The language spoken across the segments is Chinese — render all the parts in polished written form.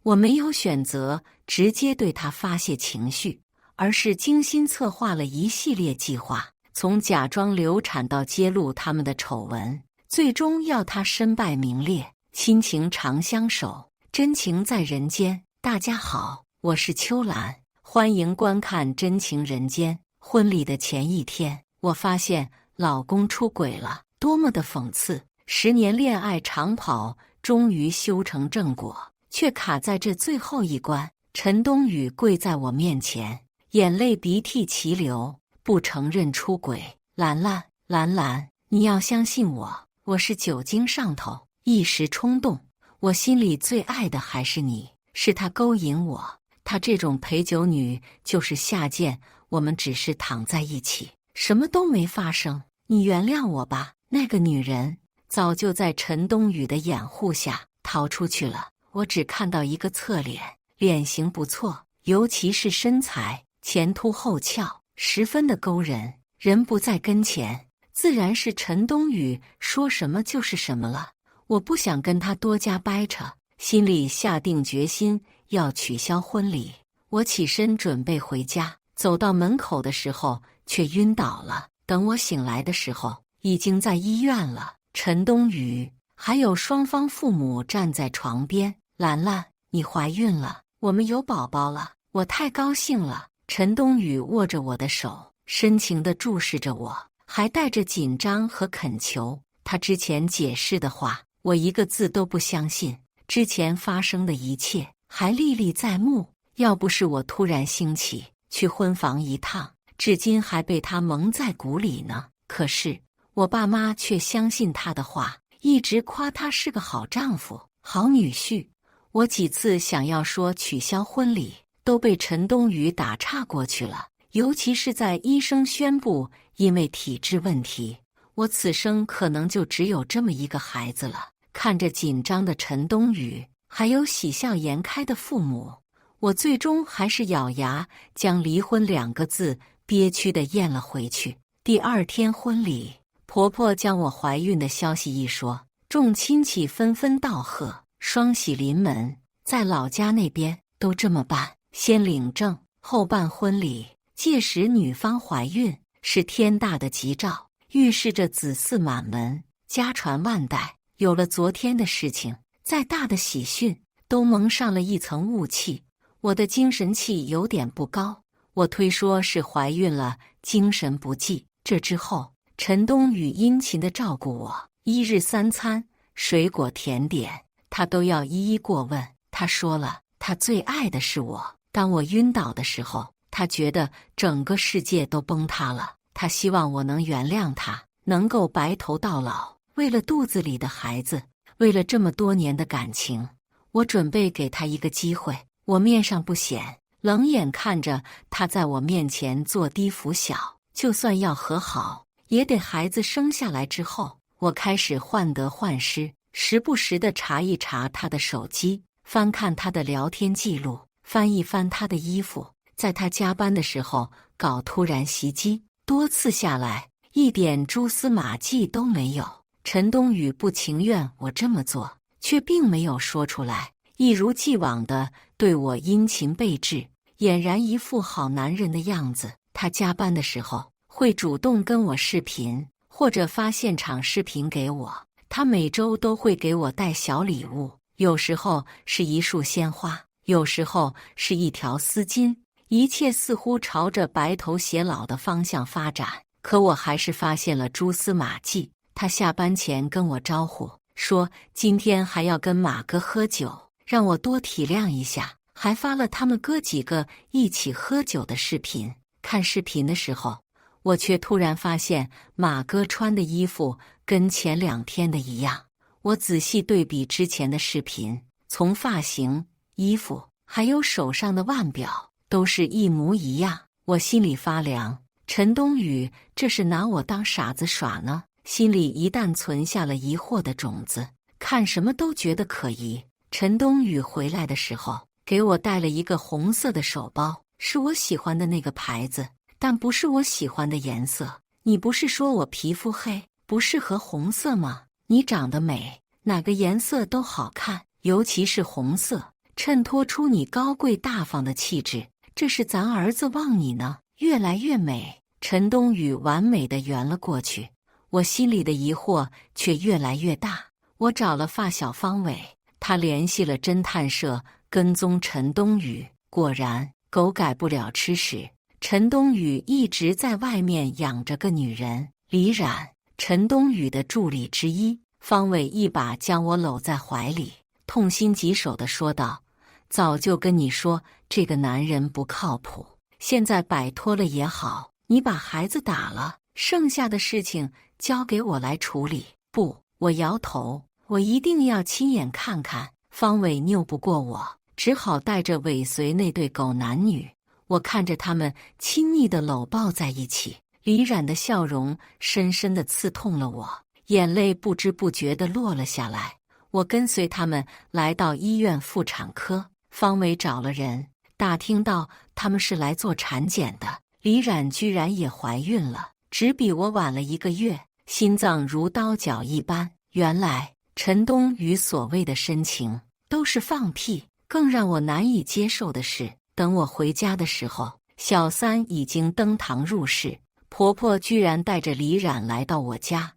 我没有选择直接对他发泄情绪，而是精心策划了一系列计划，从假装流产到揭露他们的丑闻，最终要他身败名裂。亲情长相守，真情在人间。大家好，我是秋兰，欢迎观看《真情人间》。婚礼的前一天，我发现老公出轨了，多么的讽刺！10年恋爱长跑终于修成正果，却卡在这最后一关。陈冬雨跪在我面前，眼泪鼻涕齐流，不承认出轨。兰兰，兰兰，你要相信我，我是酒精上头，一时冲动。我心里最爱的还是你，是他勾引我。她这种陪酒女就是下贱，我们只是躺在一起，什么都没发生。你原谅我吧。那个女人早就在陈冬雨的掩护下逃出去了。我只看到一个侧脸，脸型不错，尤其是身材前凸后翘，十分的勾人。人不在跟前，自然是陈冬雨说什么就是什么了。我不想跟他多加掰扯，心里下定决心要取消婚礼。我起身准备回家，走到门口的时候却晕倒了。等我醒来的时候，已经在医院了。陈冬雨还有双方父母站在床边。兰兰，你怀孕了，我们有宝宝了，我太高兴了。陈冬雨握着我的手，深情地注视着我，还带着紧张和恳求。他之前解释的话，我一个字都不相信，之前发生的一切还历历在目。要不是我突然兴起去婚房一趟，至今还被他蒙在鼓里呢。可是我爸妈却相信他的话，一直夸他是个好丈夫、好女婿。我几次想要说取消婚礼，都被陈冬雨打岔过去了，尤其是在医生宣布因为体质问题，我此生可能就只有这么一个孩子了。看着紧张的陈冬雨，还有喜笑颜开的父母，我最终还是咬牙将离婚2个字憋屈地咽了回去。第2天婚礼，婆婆将我怀孕的消息一说，众亲戚纷纷道贺，双喜临门。在老家那边都这么办，先领证，后办婚礼。届时女方怀孕是天大的吉兆，预示着子嗣满门，家传万代。有了昨天的事情，再大的喜讯都蒙上了一层雾气。我的精神气有点不高，我推说是怀孕了，精神不济。这之后，陈冬雨殷勤地照顾我，1日3餐，水果甜点，他都要一一过问。他说了，他最爱的是我。当我晕倒的时候，他觉得整个世界都崩塌了。他希望我能原谅他，能够白头到老。为了肚子里的孩子，为了这么多年的感情，我准备给他一个机会。我面上不显，冷眼看着他在我面前做低服小。就算要和好，也得孩子生下来之后。我开始患得患失，时不时地查一查他的手机，翻看他的聊天记录，翻一翻他的衣服。在他加班的时候搞突然袭击，多次下来，一点蛛丝马迹都没有。陈冬雨不情愿我这么做，却并没有说出来，一如既往地对我殷勤备至，俨然一副好男人的样子。他加班的时候会主动跟我视频，或者发现场视频给我。他每周都会给我带小礼物，有时候是一束鲜花，有时候是一条丝巾，一切似乎朝着白头偕老的方向发展。可我还是发现了蛛丝马迹。他下班前跟我招呼，说今天还要跟马哥喝酒，让我多体谅一下，还发了他们哥几个一起喝酒的视频。看视频的时候，我却突然发现马哥穿的衣服跟前2天的一样。我仔细对比之前的视频，从发型、衣服还有手上的腕表都是一模一样。我心里发凉，陈冬雨这是拿我当傻子耍呢？心里一旦存下了疑惑的种子，看什么都觉得可疑。陈冬雨回来的时候，给我带了一个红色的手包，是我喜欢的那个牌子，但不是我喜欢的颜色。你不是说我皮肤黑，不适合红色吗？你长得美，哪个颜色都好看，尤其是红色，衬托出你高贵大方的气质。这是咱儿子望你呢，越来越美。陈冬雨完美地圆了过去，我心里的疑惑却越来越大。我找了发小方伟，他联系了侦探社，跟踪陈冬雨。果然，狗改不了吃屎。陈冬雨一直在外面养着个女人，李冉，陈冬雨的助理之一。方伟一把将我搂在怀里，痛心疾首地说道：“早就跟你说这个男人不靠谱，现在摆脱了也好。你把孩子打了，剩下的事情交给我来处理。”不，我摇头，我一定要亲眼看看。方伟拗不过我，只好带着尾随那对狗男女。我看着他们亲昵地搂抱在一起，李冉的笑容深深地刺痛了我，眼泪不知不觉地落了下来。我跟随他们来到医院妇产科，方伟找了人，打听到他们是来做产检的。李冉居然也怀孕了，只比我晚了1个月，心脏如刀绞一般。原来陈冬雨所谓的深情都是放屁。更让我难以接受的是，等我回家的时候，小三已经登堂入室，婆婆居然带着李冉来到我家。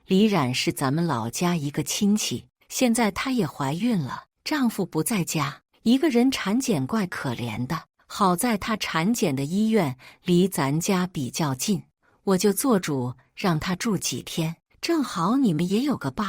李冉是咱们老家一个亲戚，现在她也怀孕了，丈夫不在家，一个人产检怪可怜的。好在她产检的医院离咱家比较近，我就做主让她住几天，正好你们也有个伴。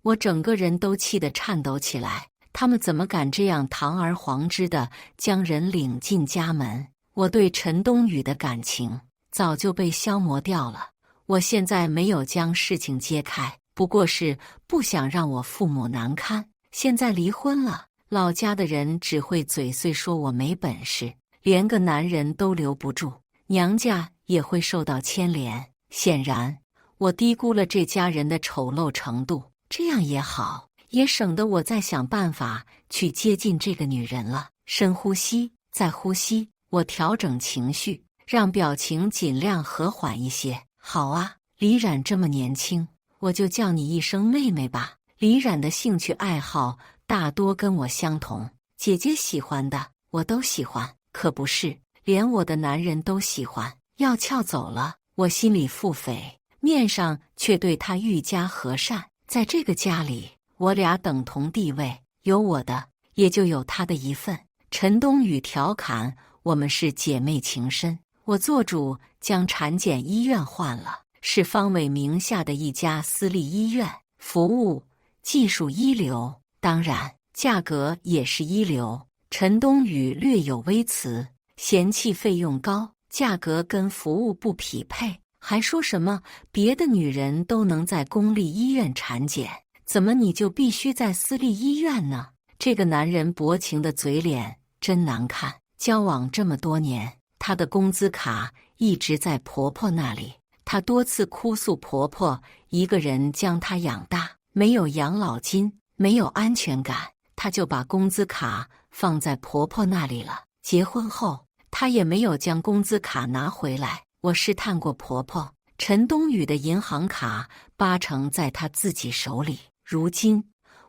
我整个人都气得颤抖起来，他们怎么敢这样堂而皇之的将人领进家门？我对陈冬雨的感情早就被消磨掉了，我现在没有将事情揭开，不过是不想让我父母难堪。现在离婚了，老家的人只会嘴碎说我没本事，连个男人都留不住，娘家也会受到牵连。显然，我低估了这家人的丑陋程度，这样也好，也省得我再想办法去接近这个女人了。深呼吸，再呼吸，我调整情绪，让表情尽量和缓一些。好啊，李冉这么年轻，我就叫你一声妹妹吧。李冉的兴趣爱好大多跟我相同，姐姐喜欢的我都喜欢，可不是，连我的男人都喜欢。要撬走了，我心里腹诽，面上却对他愈加和善。在这个家里，我俩等同地位，有我的，也就有他的一份。陈冬雨调侃我们是姐妹情深，我做主将产检医院换了，是方伟名下的一家私立医院，服务技术一流，当然价格也是一流。陈冬雨略有微词，嫌弃费用高，价格跟服务不匹配，还说什么别的女人都能在公立医院产检，怎么你就必须在私立医院呢？这个男人薄情的嘴脸真难看。交往这么多年，他的工资卡一直在婆婆那里，他多次哭诉婆婆一个人将他养大，没有养老金，没有安全感，他就把工资卡放在婆婆那里了。结婚后，他也没有将工资卡拿回来。我试探过婆婆，陈冬雨的银行卡80%在她自己手里。如今，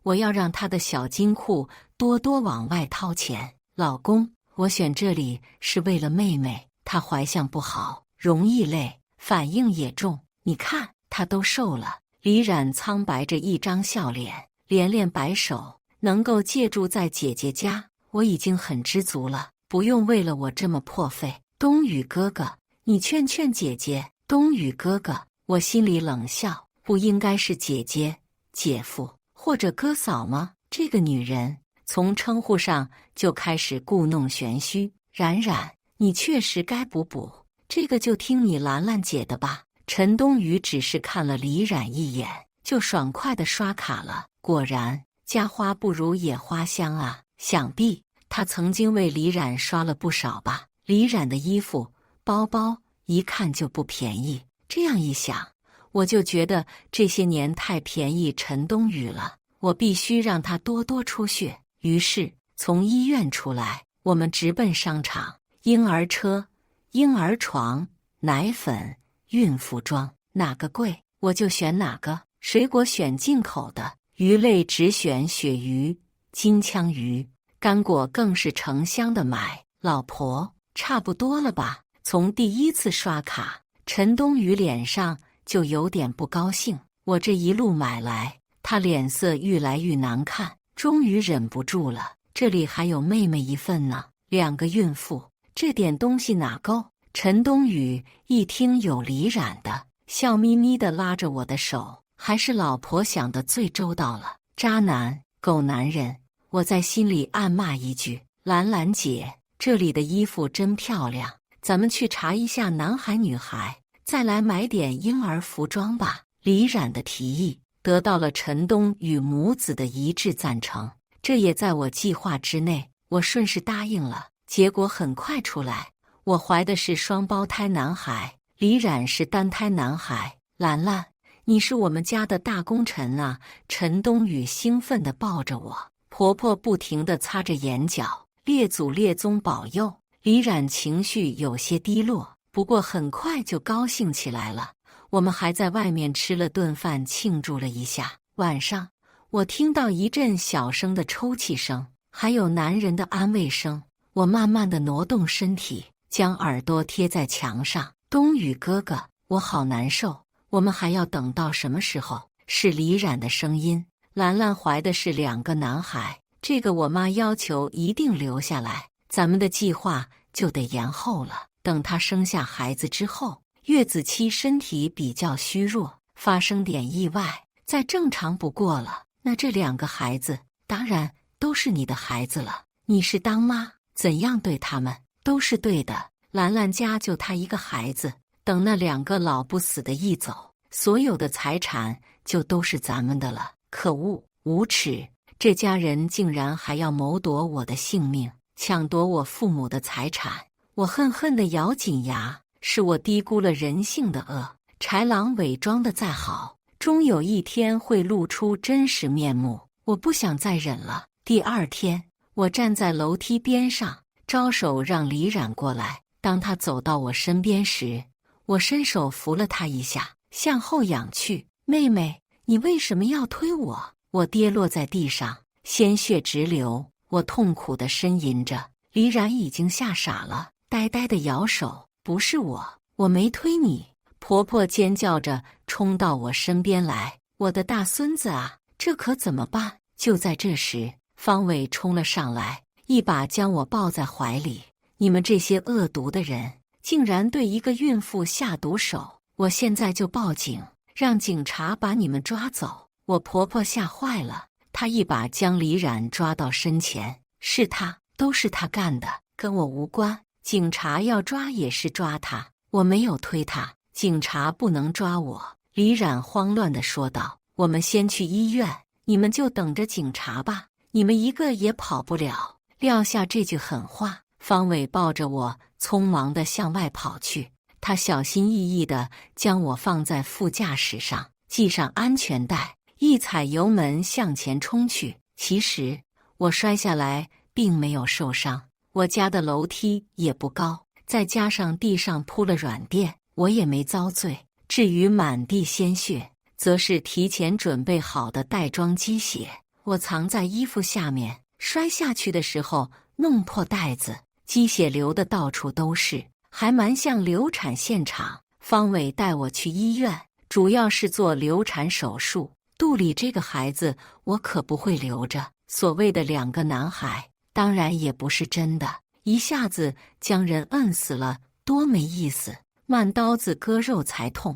我要让她的小金库多多往外掏钱。老公，我选这里是为了妹妹，她怀相不好，容易累，反应也重。你看，她都瘦了。李冉苍白着一张笑脸，连连摆手。能够借住在姐姐家，我已经很知足了，不用为了我这么破费。冬雨哥哥，你劝劝姐姐。冬雨哥哥，我心里冷笑，不应该是姐姐、姐夫或者哥嫂吗？这个女人从称呼上就开始故弄玄虚。冉冉，你确实该补补，这个就听你兰兰姐的吧。陈冬雨只是看了李冉一眼，就爽快地刷卡了。果然，家花不如野花香啊！想必他曾经为李冉刷了不少吧。李冉的衣服、包包一看就不便宜，这样一想，我就觉得这些年太便宜陈冬雨了，我必须让他多多出血。于是从医院出来，我们直奔商场。婴儿车、婴儿床、奶粉、孕妇装，哪个贵我就选哪个。水果选进口的，鱼类只选鳕鱼、金枪鱼。干果更是成箱的买。老婆，差不多了吧？从第一次刷卡，陈冬雨脸上就有点不高兴。我这一路买来，他脸色愈来愈难看，终于忍不住了。这里还有妹妹一份呢，2个孕妇，这点东西哪够？陈冬雨一听有李冉的，笑眯眯地拉着我的手，还是老婆想得最周到了。渣男，狗男人！我在心里暗骂一句。兰兰姐，这里的衣服真漂亮，咱们去查一下男孩女孩，再来买点婴儿服装吧。李冉的提议得到了陈冬雨母子的一致赞成，这也在我计划之内，我顺势答应了。结果很快出来，我怀的是双胞胎男孩，李冉是单胎男孩。兰兰，你是我们家的大功臣啊！陈冬雨兴奋地抱着我，婆婆不停地擦着眼角，列祖列宗保佑。李冉情绪有些低落，不过很快就高兴起来了。我们还在外面吃了顿饭，庆祝了一下。晚上，我听到一阵小声的抽泣声，还有男人的安慰声。我慢慢地挪动身体，将耳朵贴在墙上。冬雨哥哥，我好难受。我们还要等到什么时候？是李冉的声音。兰兰怀的是2个男孩，这个我妈要求一定留下来，咱们的计划就得延后了。等她生下孩子之后，月子期身体比较虚弱，发生点意外，再正常不过了。那这2个孩子当然都是你的孩子了。你是当妈，怎样对他们都是对的。兰兰家就她一个孩子，等那2个老不死的一走，所有的财产就都是咱们的了。可恶，无耻！这家人竟然还要谋夺我的性命，抢夺我父母的财产。我恨恨地咬紧牙，是我低估了人性的恶。豺狼伪装的再好，终有一天会露出真实面目。我不想再忍了。第2天，我站在楼梯边上，招手让李冉过来。当他走到我身边时，我伸手扶了他一下，向后仰去。妹妹，你为什么要推我？我跌落在地上，鲜血直流。我痛苦地呻吟着。李冉已经吓傻了，呆呆地摇手。不是我没推你。婆婆尖叫着冲到我身边来。我的大孙子啊，这可怎么办？就在这时，方伟冲了上来，一把将我抱在怀里。你们这些恶毒的人，竟然对一个孕妇下毒手！我现在就报警，让警察把你们抓走。我婆婆吓坏了，她一把将李冉抓到身前。是他，都是他干的，跟我无关。警察要抓也是抓他，我没有推他，警察不能抓我。李冉慌乱地说道。我们先去医院，你们就等着警察吧，你们一个也跑不了。撂下这句狠话，方伟抱着我匆忙地向外跑去。他小心翼翼地将我放在副驾驶上，系上安全带，一踩油门向前冲去。其实我摔下来并没有受伤，我家的楼梯也不高，再加上地上铺了软垫，我也没遭罪。至于满地鲜血，则是提前准备好的袋装鸡血，我藏在衣服下面，摔下去的时候弄破袋子，鸡血流得到处都是，还蛮像流产现场。方伟带我去医院，主要是做流产手术。肚里这个孩子我可不会留着。所谓的2个男孩，当然也不是真的，一下子将人摁死了，多没意思。慢刀子割肉才痛，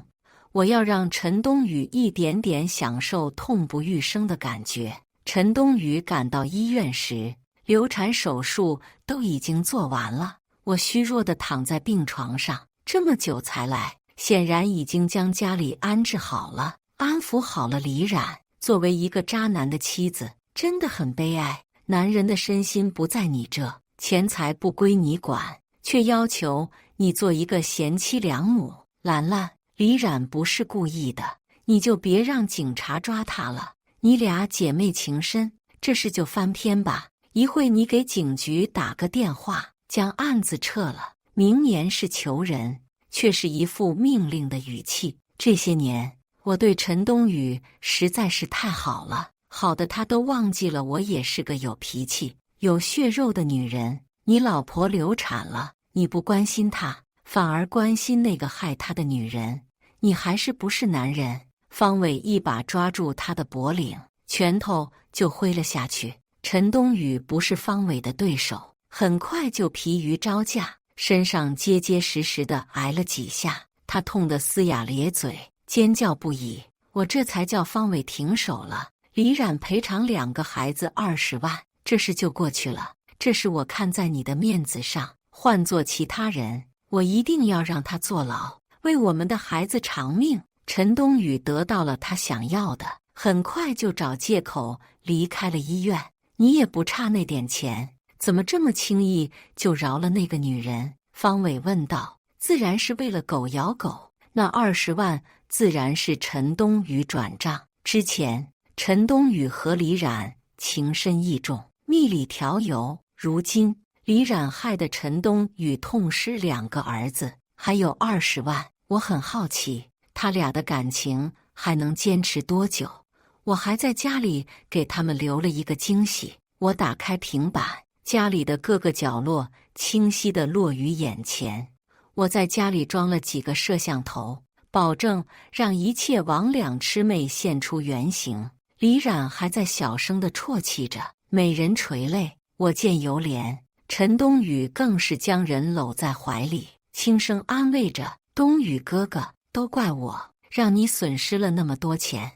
我要让陈冬雨一点点享受痛不欲生的感觉。陈冬雨赶到医院时，流产手术都已经做完了。我虚弱地躺在病床上，这么久才来，显然已经将家里安置好了，安抚好了李冉。作为一个渣男的妻子，真的很悲哀。男人的身心不在你这，钱财不归你管，却要求你做一个贤妻良母。兰兰，李冉不是故意的，你就别让警察抓他了。你俩姐妹情深，这事就翻篇吧。一会你给警局打个电话，将案子撤了。明年是求人，却是一副命令的语气。这些年，我对陈冬雨实在是太好了，好的他都忘记了我也是个有脾气、有血肉的女人。你老婆流产了，你不关心她，反而关心那个害她的女人，你还是不是男人？”方伟一把抓住他的脖领，拳头就挥了下去。陈冬雨不是方伟的对手，很快就疲于招架，身上结结实实地挨了几下，他痛得嘶哑咧嘴，尖叫不已。我这才叫方伟停手了。李冉赔偿2个孩子20万，这事就过去了。这是我看在你的面子上，换做其他人，我一定要让他坐牢，为我们的孩子偿命。陈冬雨得到了他想要的，很快就找借口离开了医院。你也不差那点钱，怎么这么轻易就饶了那个女人？方伟问道。自然是为了狗咬狗，那20万自然是陈冬雨转账。之前陈冬雨和李冉情深意重，蜜里调油，如今李冉害得陈冬雨痛失2个儿子，还有20万。我很好奇他俩的感情还能坚持多久？我还在家里给他们留了一个惊喜。我打开平板，家里的各个角落清晰地落于眼前。我在家里装了几个摄像头，保证让一切魍魉魑魅现出原形。李冉还在小声地啜泣着，美人垂泪，我见犹怜。陈冬雨更是将人搂在怀里，轻声安慰着：“冬雨哥哥，都怪我，让你损失了那么多钱。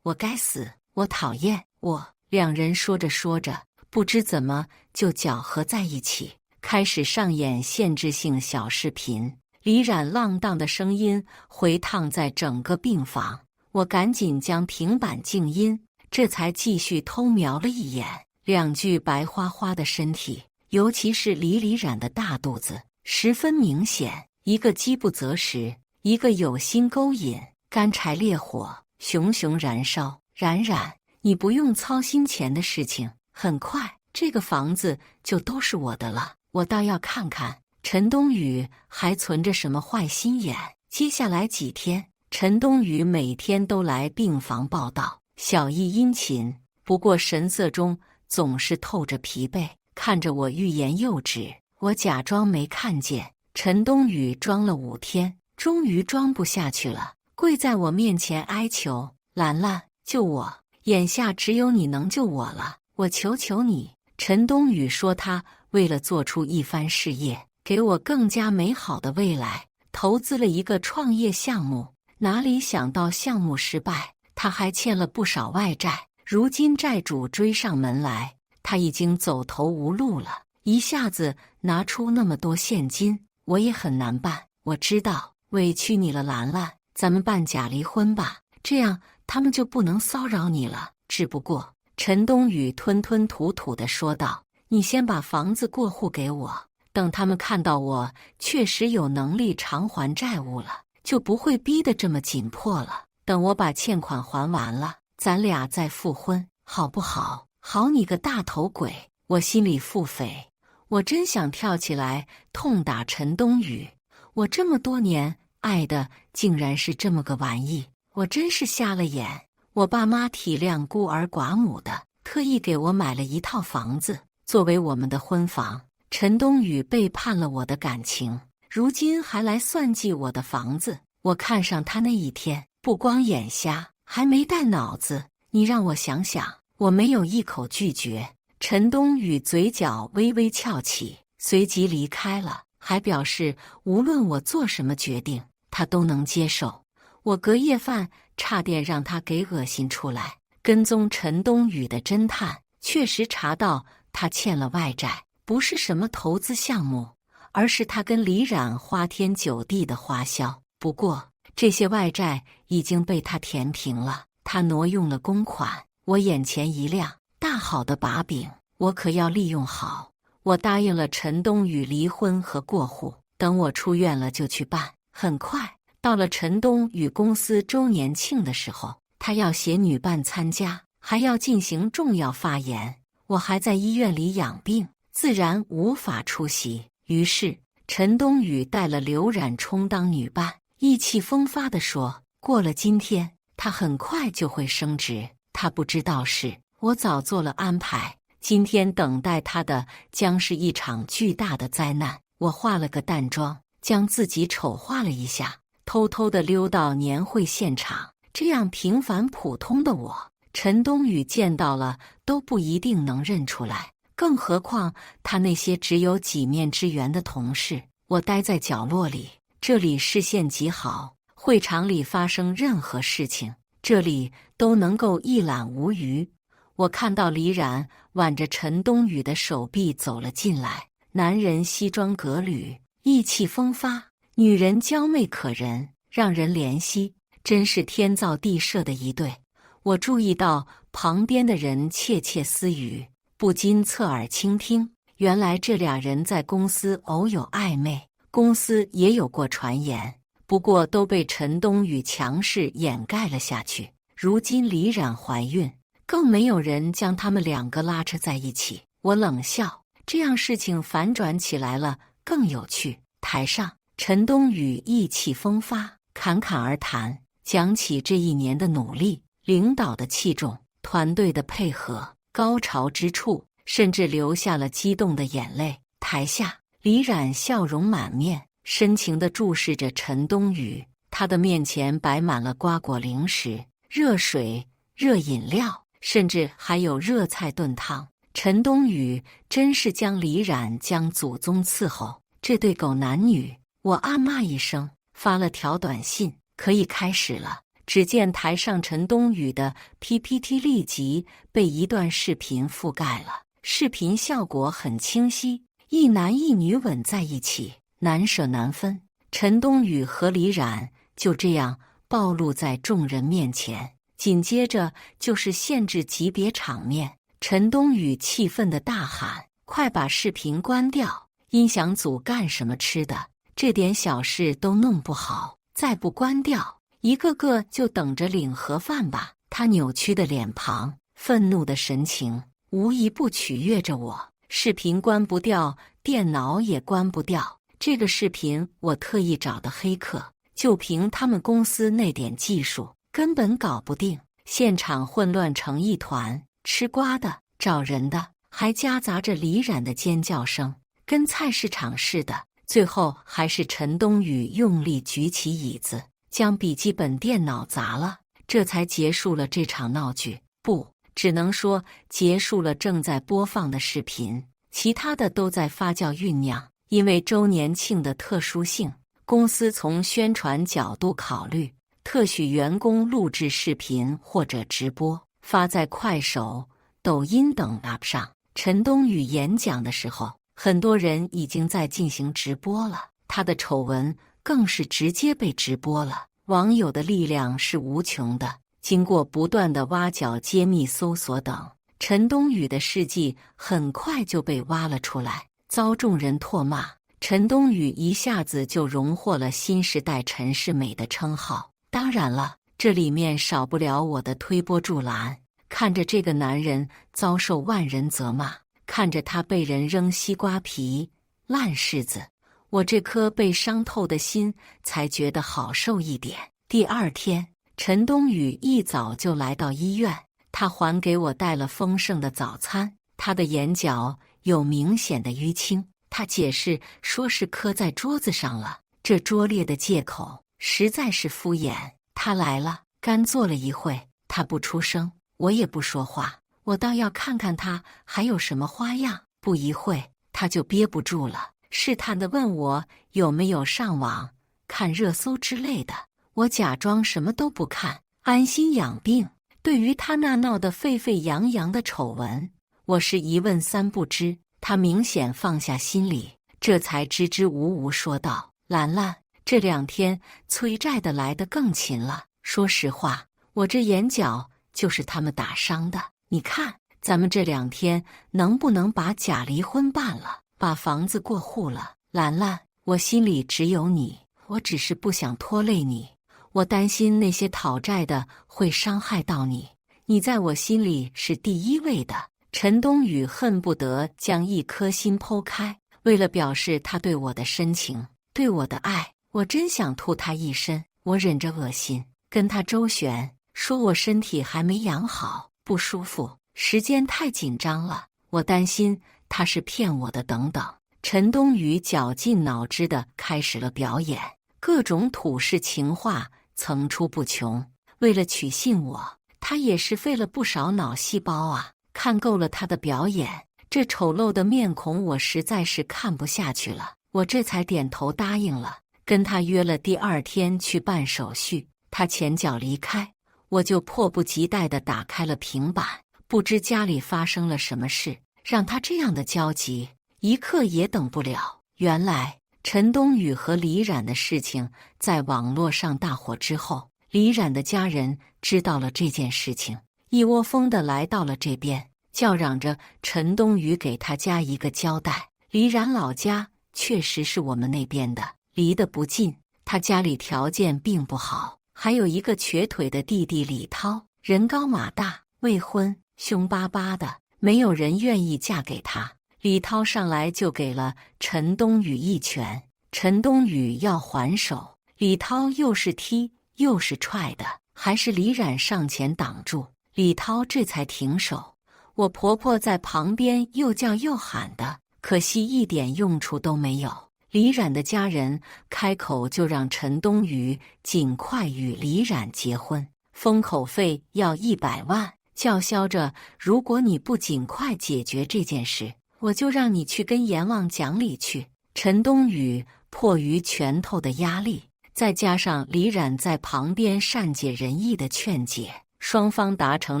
我该死，我讨厌我。”2人说着说着，不知怎么就搅合在一起，开始上演限制性小视频。李冉浪荡的声音回荡在整个病房，我赶紧将平板静音，这才继续偷瞄了一眼2具白花花的身体，尤其是李冉的大肚子，十分明显，一个饥不择食，一个有心勾引，干柴烈火，熊熊燃烧。冉冉，你不用操心钱的事情，很快这个房子就都是我的了。我倒要看看陈冬雨还存着什么坏心眼。接下来几天，陈冬雨每天都来病房报到，小意殷勤，不过神色中总是透着疲惫，看着我欲言又止。我假装没看见。陈冬雨装了5天，终于装不下去了，跪在我面前哀求：“兰兰，救我！眼下只有你能救我了，我求求你。”陈冬雨说他为了做出一番事业，给我更加美好的未来，投资了一个创业项目，哪里想到项目失败，他还欠了不少外债，如今债主追上门来，他已经走投无路了，一下子拿出那么多现金，我也很难办。我知道，委屈你了，兰兰，咱们办假离婚吧，这样他们就不能骚扰你了。只不过，陈冬雨吞吞吐吐地说道：“你先把房子过户给我，等他们看到我确实有能力偿还债务了，就不会逼得这么紧迫了。等我把欠款还完了，咱俩再复婚，好不好？”好你个大头鬼！我心里腹诽，我真想跳起来痛打陈冬雨。我这么多年爱的竟然是这么个玩意，我真是瞎了眼。我爸妈体谅孤儿寡母的，特意给我买了一套房子作为我们的婚房。陈冬雨背叛了我的感情，如今还来算计我的房子。我看上他那一天，不光眼瞎，还没带脑子。你让我想想，我没有一口拒绝。陈冬雨嘴角微微翘起，随即离开了，还表示无论我做什么决定，他都能接受。我隔夜饭差点让他给恶心出来。跟踪陈冬雨的侦探确实查到他欠了外债，不是什么投资项目，而是他跟李冉花天酒地的花销。不过这些外债已经被他填平了，他挪用了公款。我眼前一亮，大好的把柄，我可要利用好。我答应了陈冬雨离婚和过户，等我出院了就去办。很快到了陈冬雨公司周年庆的时候，他要携女伴参加，还要进行重要发言。我还在医院里养病，自然无法出席。于是陈冬雨带了刘冉充当女伴，意气风发地说：“过了今天，他很快就会升职。他不知道是我早做了安排，今天等待他的将是一场巨大的灾难。我化了个淡妆，将自己丑化了一下，偷偷地溜到年会现场。这样平凡普通的我，陈冬雨见到了都不一定能认出来，更何况他那些只有几面之缘的同事。我待在角落里，这里视线极好，会场里发生任何事情，这里都能够一览无余。我看到李冉挽着陈冬雨的手臂走了进来，男人西装革履，意气风发，女人娇媚可人，让人怜惜，真是天造地设的一对。我注意到旁边的人窃窃私语，不禁侧耳倾听，原来这俩人在公司偶有暧昧，公司也有过传言，不过都被陈冬雨强势掩盖了下去。如今李冉怀孕，更没有人将他们两个拉扯在一起。我冷笑，这样事情反转起来了更有趣。台上，陈冬雨意气风发，侃侃而谈，讲起这一年的努力，领导的器重，团队的配合，高潮之处，甚至流下了激动的眼泪。台下，李冉笑容满面，深情地注视着陈冬雨，他的面前摆满了瓜果零食、热水、热饮料，甚至还有热菜炖汤。陈冬雨真是将李冉将祖宗伺候，这对狗男女。我暗骂一声，发了条短信，可以开始了。只见台上陈冬雨的 PPT 立即被一段视频覆盖了，视频效果很清晰，一男一女吻在一起，难舍难分。陈冬雨和李冉就这样暴露在众人面前，紧接着就是限制级别场面。陈冬雨气愤地大喊：“快把视频关掉！音响组干什么吃的？这点小事都弄不好，再不关掉，一个个就等着领盒饭吧！”他扭曲的脸庞，愤怒的神情，无一不取悦着我。视频关不掉，电脑也关不掉。这个视频我特意找的黑客，就凭他们公司那点技术，根本搞不定。现场混乱成一团，吃瓜的、找人的，还夹杂着李冉的尖叫声，跟菜市场似的。最后还是陈冬雨用力举起椅子，将笔记本电脑砸了，这才结束了这场闹剧。不，只能说结束了正在播放的视频，其他的都在发酵酝酿。因为周年庆的特殊性，公司从宣传角度考虑，特许员工录制视频或者直播，发在快手、抖音等 App 上。陈冬雨演讲的时候，很多人已经在进行直播了，他的丑闻更是直接被直播了。网友的力量是无穷的，经过不断的挖角、揭秘、搜索等，陈冬雨的事迹很快就被挖了出来，遭众人唾骂。陈冬雨一下子就荣获了新时代陈世美的称号。当然了，这里面少不了我的推波助澜。看着这个男人遭受万人责骂，看着他被人扔西瓜皮、烂柿子，我这颗被伤透的心才觉得好受一点。第二天，陈冬雨一早就来到医院，他还给我带了丰盛的早餐。他的眼角有明显的淤青，他解释说是磕在桌子上了。这拙劣的借口实在是敷衍。他来了，干坐了一会，他不出声，我也不说话，我倒要看看他还有什么花样。不一会，他就憋不住了，试探地问我有没有上网看热搜之类的。我假装什么都不看，安心养病。对于他那闹得沸沸扬扬的丑闻，我是一问三不知。他明显放下心里，这才支支吾吾说道：“兰兰，这2天催债的来得更勤了。说实话，我这眼角就是他们打伤的。你看，咱们这2天能不能把假离婚办了，把房子过户了？兰兰，我心里只有你，我只是不想拖累你，我担心那些讨债的会伤害到你，你在我心里是第一位的。”陈冬雨恨不得将一颗心剖开，为了表示他对我的深情，对我的爱，我真想吐他一身。我忍着恶心，跟他周旋，说我身体还没养好，不舒服，时间太紧张了，我担心他是骗我的等等。陈冬雨绞尽脑汁地开始了表演，各种土式情话层出不穷。为了取信我，他也是费了不少脑细胞啊。看够了他的表演，这丑陋的面孔我实在是看不下去了，我这才点头答应了，跟他约了第2天去办手续。他前脚离开，我就迫不及待地打开了平板，不知家里发生了什么事，让他这样的焦急，一刻也等不了。原来陈冬雨和李冉的事情在网络上大火之后，李冉的家人知道了这件事情，一窝蜂地来到了这边，叫嚷着陈冬雨给他家一个交代。李冉老家确实是我们那边的，离得不近，他家里条件并不好，还有一个瘸腿的弟弟李涛，人高马大，未婚，凶巴巴的，没有人愿意嫁给他。李涛上来就给了陈冬雨一拳，陈冬雨要还手，李涛又是踢又是踹的，还是李冉上前挡住，李涛这才停手。我婆婆在旁边又叫又喊的，可惜一点用处都没有。李冉的家人开口就让陈冬雨尽快与李冉结婚，封口费要100万，叫嚣着如果你不尽快解决这件事，我就让你去跟阎王讲理去。陈冬雨迫于拳头的压力，再加上李冉在旁边善解人意的劝解，双方达成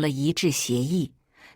了一致协议。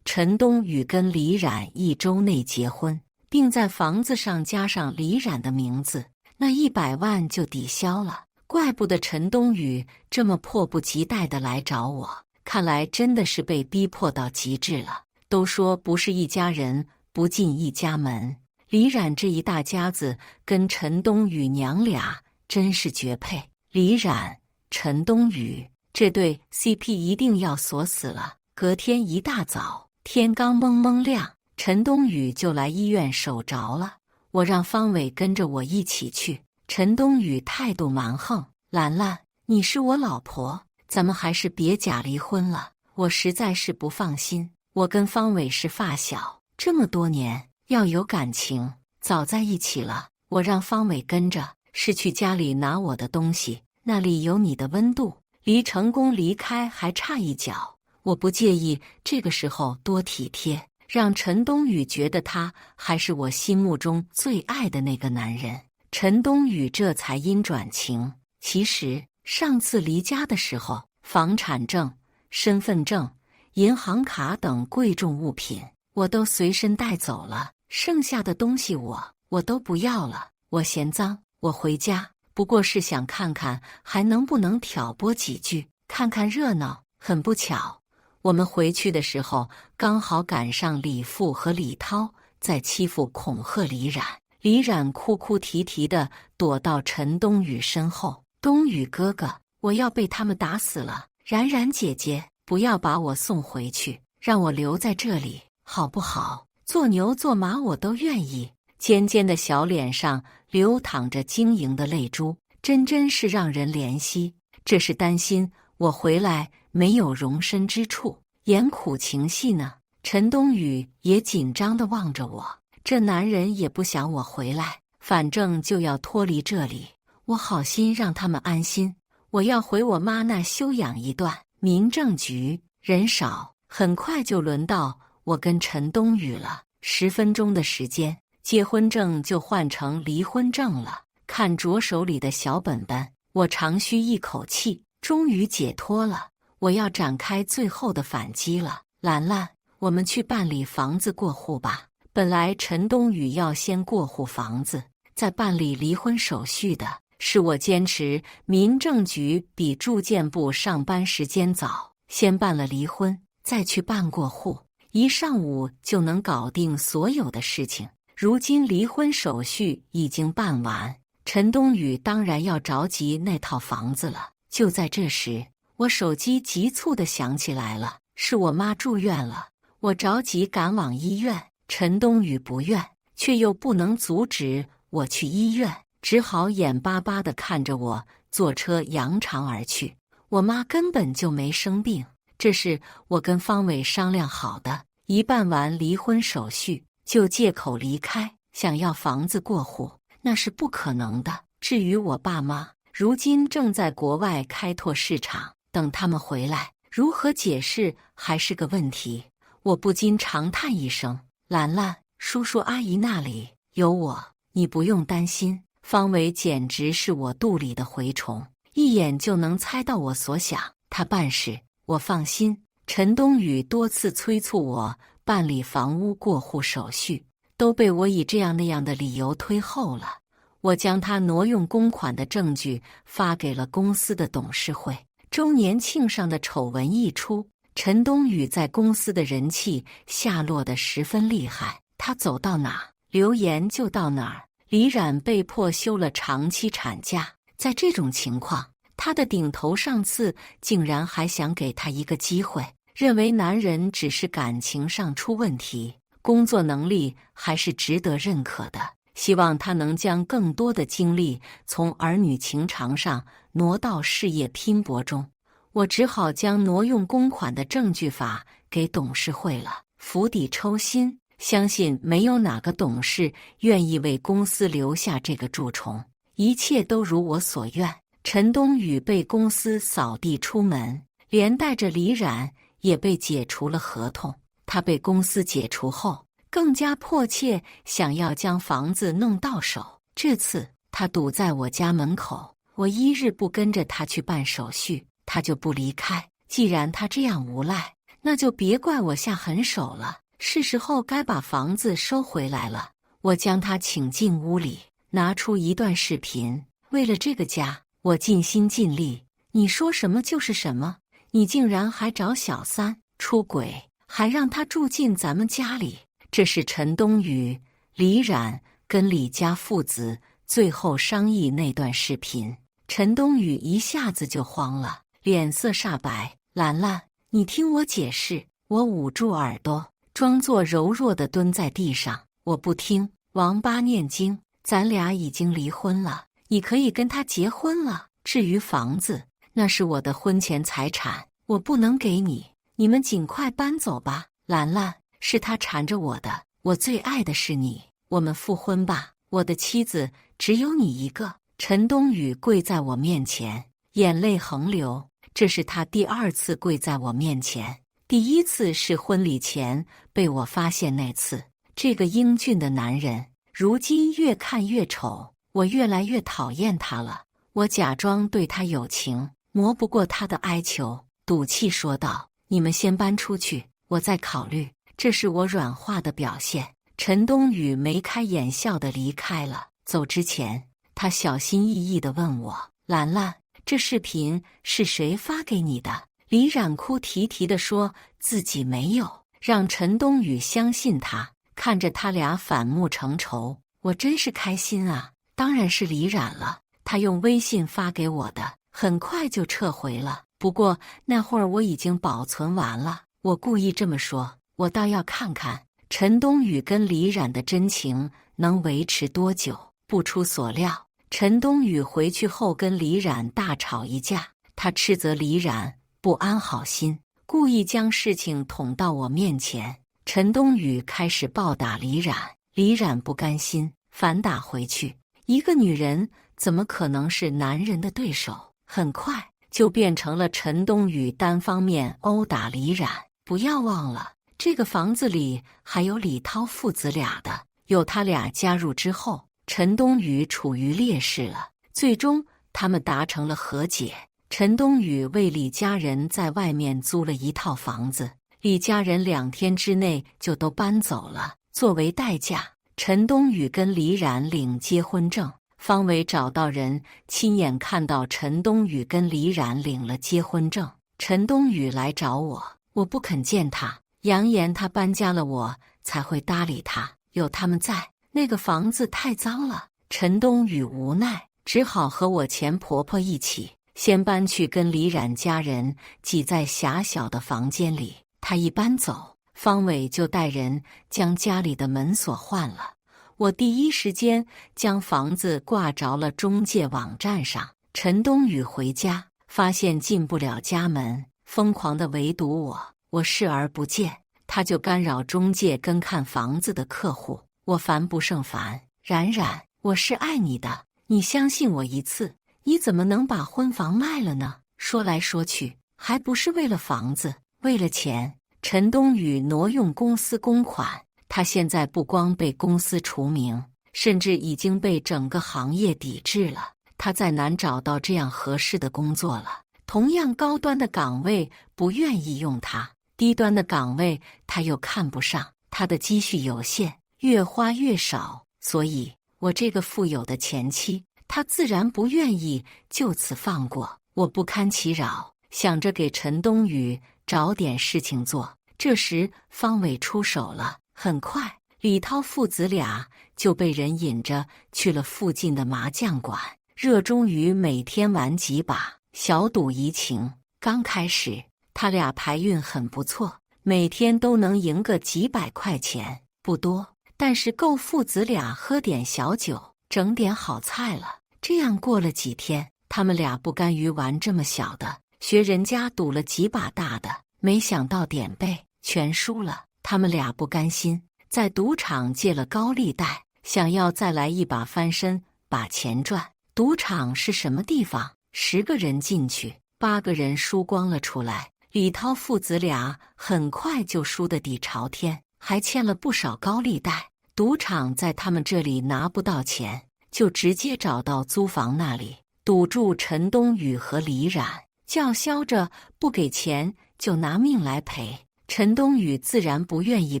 陈冬雨跟李冉1周内结婚，并在房子上加上李冉的名字，那100万就抵消了。怪不得陈冬雨这么迫不及待地来找我，看来真的是被逼迫到极致了。都说不是一家人不进一家门，李冉这一大家子跟陈冬雨娘俩真是绝配。李冉、陈冬雨这对 CP 一定要锁死了。隔天一大早，天刚蒙蒙亮，陈冬雨就来医院守着了。我让方伟跟着我一起去。陈冬雨态度蛮横：“兰兰，你是我老婆，咱们还是别假离婚了。我实在是不放心，我跟方伟是发小，这么多年要有感情，早在一起了。我让方伟跟着，是去家里拿我的东西，那里有你的温度，离成功离开还差一脚。我不介意这个时候多体贴，让陈冬雨觉得他还是我心目中最爱的那个男人。”陈冬雨这才因转情。其实上次离家的时候，房产证、身份证、银行卡等贵重物品我都随身带走了，剩下的东西我都不要了。我嫌脏，我回家不过是想看看还能不能挑拨几句，看看热闹。很不巧，我们回去的时候刚好赶上李父和李涛在欺负恐吓李冉。李冉哭哭啼啼地躲到陈冬雨身后：“冬雨哥哥，我要被他们打死了！冉冉姐姐，不要把我送回去，让我留在这里，好不好？做牛做马我都愿意。”尖尖的小脸上流淌着晶莹的泪珠，真是让人怜惜。这是担心我回来没有容身之处，演苦情戏呢。陈冬雨也紧张地望着我。这男人也不想我回来，反正就要脱离这里。我好心让他们安心，我要回我妈那休养一段。民政局人少，很快就轮到我跟陈冬雨了。10分钟的时间，结婚证就换成离婚证了。看着手里的小本本，我长吁一口气，终于解脱了。我要展开最后的反击了。兰兰，我们去办理房子过户吧。本来陈冬雨要先过户房子，再办理离婚手续的，是我坚持民政局比住建部上班时间早，先办了离婚，再去办过户，一上午就能搞定所有的事情。如今离婚手续已经办完，陈冬雨当然要着急那套房子了。就在这时，我手机急促地响起来了，是我妈住院了。我着急赶往医院。陈冬雨不愿，却又不能阻止我去医院，只好眼巴巴地看着我坐车扬长而去。我妈根本就没生病，这是我跟方伟商量好的，一办完离婚手续就借口离开，想要房子过户，那是不可能的。至于我爸妈，如今正在国外开拓市场，等他们回来，如何解释还是个问题。我不禁长叹一声：兰兰，叔叔阿姨那里有我，你不用担心。方伟简直是我肚里的蛔虫，一眼就能猜到我所想。他办事，我放心。陈冬雨多次催促我办理房屋过户手续，都被我以这样那样的理由推后了。我将他挪用公款的证据发给了公司的董事会。周年庆上的丑闻一出，陈冬雨在公司的人气下落得十分厉害，他走到哪，流言就到哪儿。李冉被迫休了长期产假，在这种情况，他的顶头上司竟然还想给他一个机会，认为男人只是感情上出问题，工作能力还是值得认可的，希望他能将更多的精力从儿女情长上挪到事业拼搏中。我只好将挪用公款的证据法给董事会了，釜底抽薪，相信没有哪个董事愿意为公司留下这个蛀虫。一切都如我所愿，陈冬雨被公司扫地出门，连带着李冉也被解除了合同。他被公司解除后，更加迫切想要将房子弄到手。这次他堵在我家门口，我一日不跟着他去办手续，他就不离开。既然他这样无赖，那就别怪我下狠手了。是时候该把房子收回来了。我将他请进屋里，拿出一段视频。为了这个家，我尽心尽力，你说什么就是什么。你竟然还找小三出轨，还让他住进咱们家里。这是陈冬雨、李冉跟李家父子最后商议那段视频。陈冬雨一下子就慌了，脸色煞白。兰兰，你听我解释。我捂住耳朵，装作柔弱地蹲在地上。我不听，王八念经，咱俩已经离婚了，你可以跟他结婚了。至于房子，那是我的婚前财产，我不能给你。你们尽快搬走吧。兰兰，是他缠着我的，我最爱的是你，我们复婚吧。我的妻子只有你一个。陈冬雨跪在我面前，眼泪横流。这是他第二次跪在我面前，第一次是婚礼前被我发现那次。这个英俊的男人，如今越看越丑，我越来越讨厌他了。我假装对他有情，磨不过他的哀求，赌气说道：你们先搬出去，我再考虑。这是我软化的表现。陈冬雨眉开眼笑地离开了。走之前，他小心翼翼地问我：兰兰，这视频是谁发给你的？李冉哭啼啼地说自己没有，让陈冬雨相信他。看着他俩反目成仇，我真是开心啊。当然是李冉了，他用微信发给我的，很快就撤回了。不过那会儿我已经保存完了。我故意这么说，我倒要看看陈冬雨跟李冉的真情能维持多久。不出所料，陈冬雨回去后跟李冉大吵一架，他斥责李冉不安好心，故意将事情捅到我面前。陈冬雨开始暴打李冉，李冉不甘心，反打回去。一个女人怎么可能是男人的对手？很快就变成了陈冬雨单方面殴打李冉。不要忘了，这个房子里还有李涛父子俩的，有他俩加入之后，陈冬雨处于劣势了。最终他们达成了和解，陈冬雨为李家人在外面租了一套房子，李家人2天之内就都搬走了。作为代价，陈冬雨跟李冉领结婚证。方伟找到人，亲眼看到陈冬雨跟李冉领了结婚证。陈冬雨来找我，我不肯见他，扬言他搬家了，我才会搭理他。有他们在，那个房子太脏了。陈冬雨无奈，只好和我前婆婆一起先搬去跟李冉家人挤在狭小的房间里。他一搬走，方伟就带人将家里的门锁换了。我第一时间将房子挂着了中介网站上。陈冬雨回家，发现进不了家门，疯狂地围堵我，我视而不见。他就干扰中介跟看房子的客户，我烦不胜烦。冉冉，我是爱你的，你相信我一次，你怎么能把婚房卖了呢？说来说去，还不是为了房子，为了钱。陈冬雨挪用公司公款，他现在不光被公司除名，甚至已经被整个行业抵制了。他再难找到这样合适的工作了。同样高端的岗位不愿意用他，低端的岗位他又看不上。他的积蓄有限，越花越少，所以我这个富有的前妻，他自然不愿意就此放过。我不堪其扰，想着给陈冬雨找点事情做。这时方伟出手了，很快李涛父子俩就被人引着去了附近的麻将馆，热衷于每天玩几把，小赌怡情。刚开始他俩牌运很不错，每天都能赢个几百块钱，不多，但是够父子俩喝点小酒，整点好菜了。这样过了几天，他们俩不甘于玩这么小的，学人家赌了几把大的，没想到点背全输了。他们俩不甘心，在赌场借了高利贷，想要再来一把翻身，把钱赚。赌场是什么地方？10个人进去，8个人输光了出来。李涛父子俩很快就输得底朝天，还欠了不少高利贷。赌场在他们这里拿不到钱，就直接找到租房那里堵住陈冬雨和李冉，叫嚣着不给钱就拿命来赔。陈冬雨自然不愿意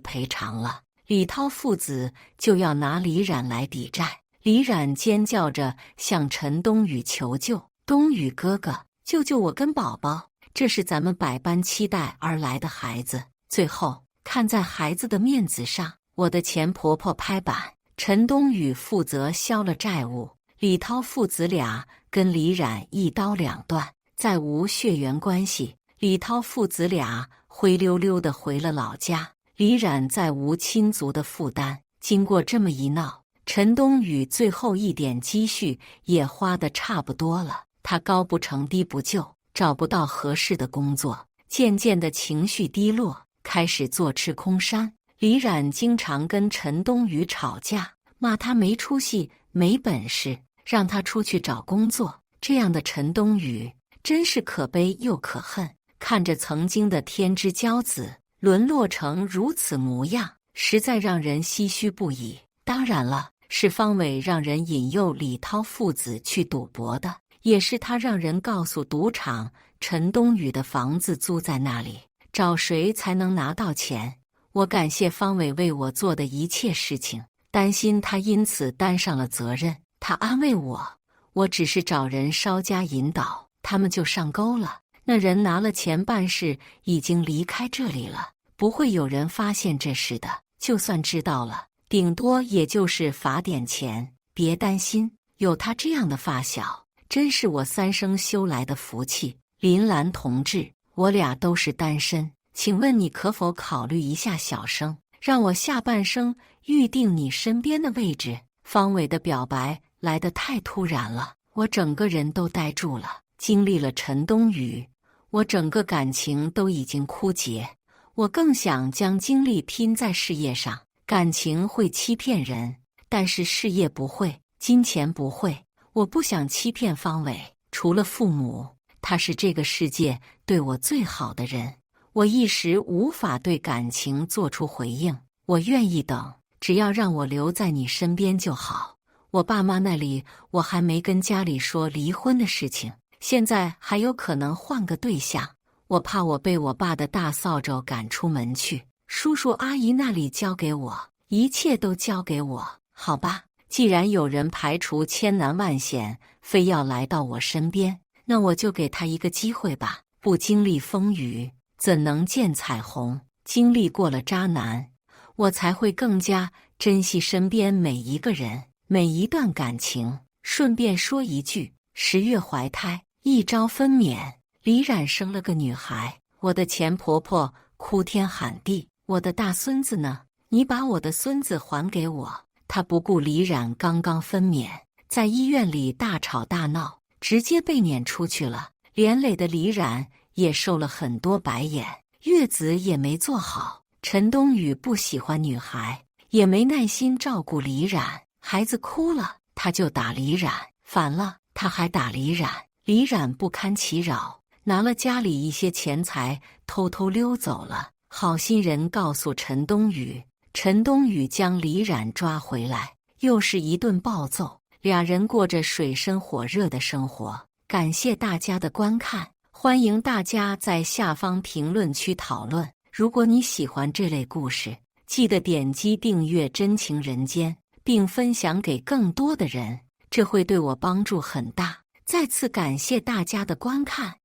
赔偿了，李涛父子就要拿李冉来抵债。李冉尖叫着向陈冬雨求救：“冬雨哥哥，救救我跟宝宝，这是咱们百般期待而来的孩子。”最后看在孩子的面子上，我的前婆婆拍板，陈冬雨负责消了债务，李涛父子俩跟李冉一刀两断，再无血缘关系。李涛父子俩灰溜溜地回了老家，李冉再无亲族的负担。经过这么一闹，陈冬雨最后一点积蓄也花得差不多了，他高不成低不就，找不到合适的工作，渐渐的情绪低落，开始坐吃空山。李冉经常跟陈冬雨吵架，骂他没出息、没本事，让他出去找工作。这样的陈冬雨真是可悲又可恨，看着曾经的天之骄子沦落成如此模样，实在让人唏嘘不已。当然了，是方伟让人引诱李涛父子去赌博的，也是他让人告诉赌场陈冬雨的房子租在那里，找谁才能拿到钱。我感谢方伟为我做的一切事情，担心他因此担上了责任。他安慰我，我只是找人稍加引导，他们就上钩了。那人拿了钱办事，已经离开这里了，不会有人发现这事的。就算知道了，顶多也就是罚点钱。别担心，有他这样的发小，真是我3生修来的福气。林兰同志，我俩都是单身，请问你可否考虑一下小生，让我下半生预定你身边的位置？方伟的表白来得太突然了，我整个人都呆住了。经历了陈冬雨，我整个感情都已经枯竭，我更想将精力拼在事业上。感情会欺骗人，但是事业不会，金钱不会。我不想欺骗方伟，除了父母，他是这个世界对我最好的人。我一时无法对感情做出回应，我愿意等，只要让我留在你身边就好。我爸妈那里我还没跟家里说离婚的事情，现在还有可能换个对象，我怕我被我爸的大扫帚赶出门去。叔叔阿姨那里交给我，一切都交给我，好吧？既然有人排除千难万险，非要来到我身边，那我就给他一个机会吧。不经历风雨，怎能见彩虹？经历过了渣男，我才会更加珍惜身边每一个人，每一段感情。顺便说一句，10月怀胎，1朝分娩，李冉生了个女孩。我的前婆婆哭天喊地，我的大孙子呢？你把我的孙子还给我！他不顾李冉刚刚分娩，在医院里大吵大闹，直接被撵出去了。连累的李冉也受了很多白眼，月子也没做好。陈冬雨不喜欢女孩，也没耐心照顾李冉，孩子哭了他就打李冉，烦了他还打李冉。李冉不堪其扰，拿了家里一些钱财，偷偷溜走了。好心人告诉陈冬雨，陈冬雨将李冉抓回来，又是一顿暴揍，俩人过着水深火热的生活。感谢大家的观看，欢迎大家在下方评论区讨论。如果你喜欢这类故事，记得点击订阅《真情人间》，并分享给更多的人，这会对我帮助很大。再次感谢大家的观看。